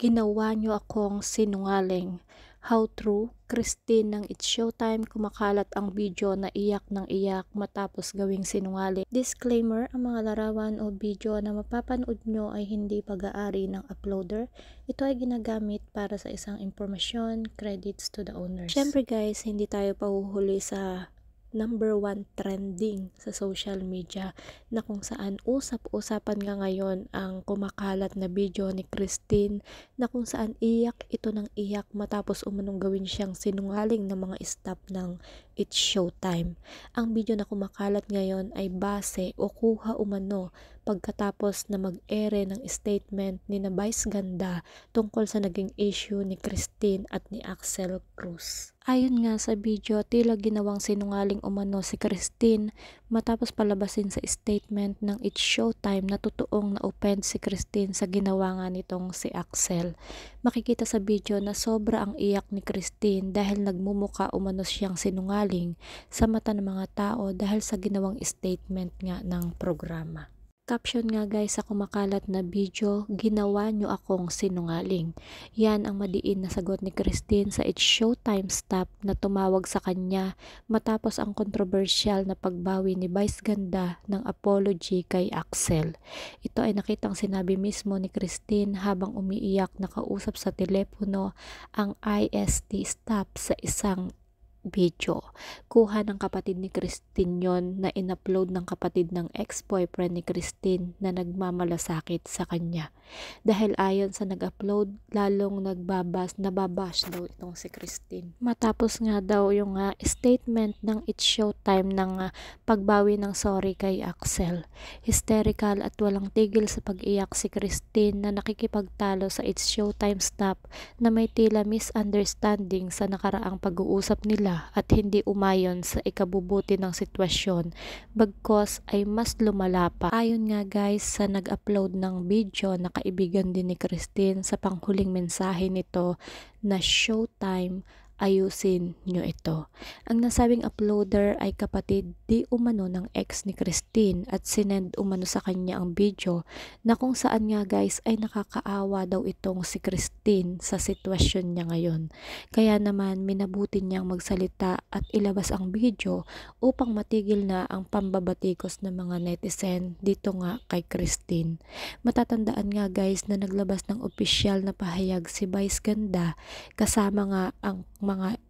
Ginawa niyo akong sinungaling. How true? Christine ng It's Showtime kumakalat ang video na iyak ng iyak matapos gawing sinungaling. Disclaimer, ang mga larawan o video na mapapanood nyo ay hindi pag-aari ng uploader. Ito ay ginagamit para sa isang impormasyon, credits to the owners. Syempre guys, hindi tayo pahuhuli sa number 1 trending sa social media na kung saan usap-usapan nga ngayon ang kumakalat na video ni Christine na kung saan iyak ito ng iyak matapos umunong gawin siyang sinungaling ng mga staff ng It's Showtime. Ang video na kumakalat ngayon ay base o kuha umano pagkatapos na mag-ere ng statement ni na Vice Ganda tungkol sa naging issue ni Christine at ni Axel Cruz. Ayon nga sa video, tila ginawang sinungaling umano si Christine matapos palabasin sa statement ng It's Showtime na totoong na-offend si Christine sa ginawa nga nitong si Axel. Makikita sa video na sobra ang iyak ni Christine dahil nagmumuka umano siyang sinungaling sa mata ng mga tao dahil sa ginawang statement nga ng programa. Caption nga guys sa kumakalat na video, ginawa nyo akong sinungaling. Yan ang madiin na sagot ni Christine sa It's Showtime staff na tumawag sa kanya matapos ang kontrobersyal na pagbawi ni Vice Ganda ng apology kay Axel. Ito ay nakitang sinabi mismo ni Christine habang umiiyak na kausap sa telepono ang IST staff sa isang video. Kuha ng kapatid ni Christine yon na in-upload ng kapatid ng ex-boyfriend ni Christine na nagmamalasakit sa kanya. Dahil ayon sa nag-upload, lalong nababash daw itong si Christine. Matapos nga daw yung statement ng It's Showtime ng pagbawi ng sorry kay Axel. Hysterical at walang tigil sa pag-iyak si Christine na nakikipagtalo sa It's Showtime staff na may tila misunderstanding sa nakaraang pag-uusap nila at hindi umayon sa ikabubuti ng sitwasyon bagkos ay mas lumala pa. Ayon nga guys sa nag-upload ng video na kaibigan din ni Christine sa panghuling mensahe nito na Showtime, ayusin nyo ito. Ang nasabing uploader ay kapatid di umano ng ex ni Christine at sinend umano sa kanya ang video na kung saan nga guys ay nakakaawa daw itong si Christine sa sitwasyon niya ngayon. Kaya naman minabuti niyang magsalita at ilabas ang video upang matigil na ang pambabatikos ng mga netizen dito nga kay Christine. Matatandaan nga guys na naglabas ng opisyal na pahayag si Vice Ganda kasama nga ang mga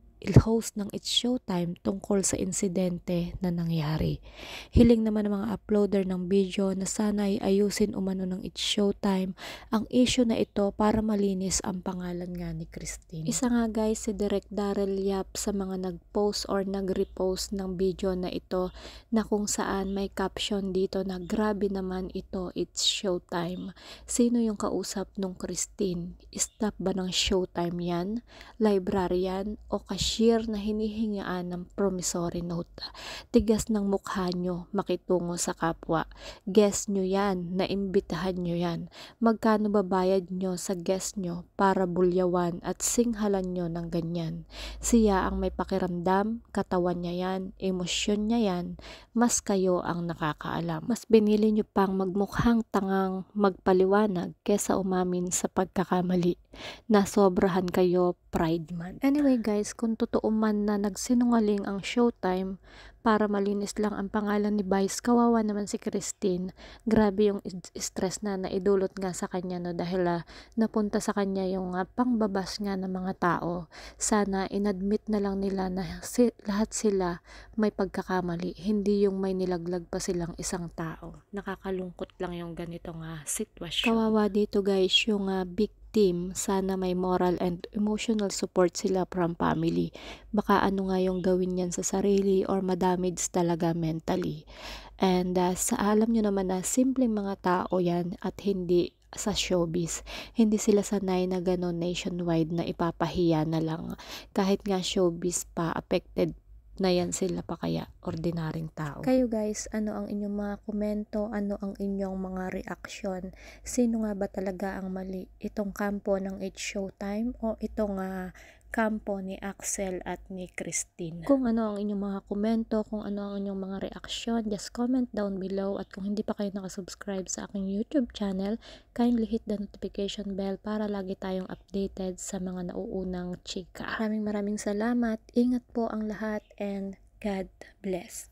host ng It's Showtime tungkol sa insidente na nangyari. Hiling naman ng mga uploader ng video na sana ay ayusin umano ng It's Showtime ang issue na ito para malinis ang pangalan nga ni Christine. Isa nga guys si Direk Daryl Yap sa mga nag-post or nag-repost ng video na ito na kung saan may caption dito na grabe naman ito, It's Showtime. Sino yung kausap nung Christine? Staff ba ng Showtime yan? Librarian o cashier na hinihingaan ng promissory note? Tigas ng mukha nyo makitungo sa kapwa. Guess nyo yan, naimbitahan nyo yan. Magkano babayad nyo sa guest nyo para bulyawan at singhalan nyo ng ganyan? Siya ang may pakiramdam, katawan niya yan, emosyon niya yan, mas kayo ang nakakaalam. Mas binili nyo pang magmukhang tangang magpaliwanag kesa umamin sa pagkakamali. Nasobrahan kayo, pride man. Anyway guys, kung totoo man na nagsinungaling ang Showtime para malinis lang ang pangalan ni Vice, kawawa naman si Christine. Grabe yung stress na naidulot nga sa kanya no dahil napunta sa kanya yung pangbabas nga ng mga tao. Sana inadmit na lang nila na lahat sila may pagkakamali, hindi yung may nilaglag pa silang isang tao. Nakakalungkot lang yung ganitong sitwasyon. Kawawa dito guys yung big team, sana may moral and emotional support sila from family. Baka ano nga yung gawin yan sa sarili or madamage talaga mentally. And sa alam nyo naman na simpleng mga tao yan at hindi sa showbiz. Hindi sila sanay na gano'n nationwide na ipapahiya na lang. Kahit nga showbiz pa, affected na yan sila pa kaya ordinaryong tao. Kayo guys, ano ang inyong mga komento? Ano ang inyong mga reaksyon? Sino nga ba talaga ang mali? Itong kampo ng It's Showtime o itong kampo ni Axel at ni Christine. Kung ano ang inyong mga komento, kung ano ang inyong mga reaksyon, just comment down below. At kung hindi pa kayo nakasubscribe sa aking YouTube channel, kindly hit the notification bell para lagi tayong updated sa mga nauunang chika. Maraming salamat, ingat po ang lahat, and God bless.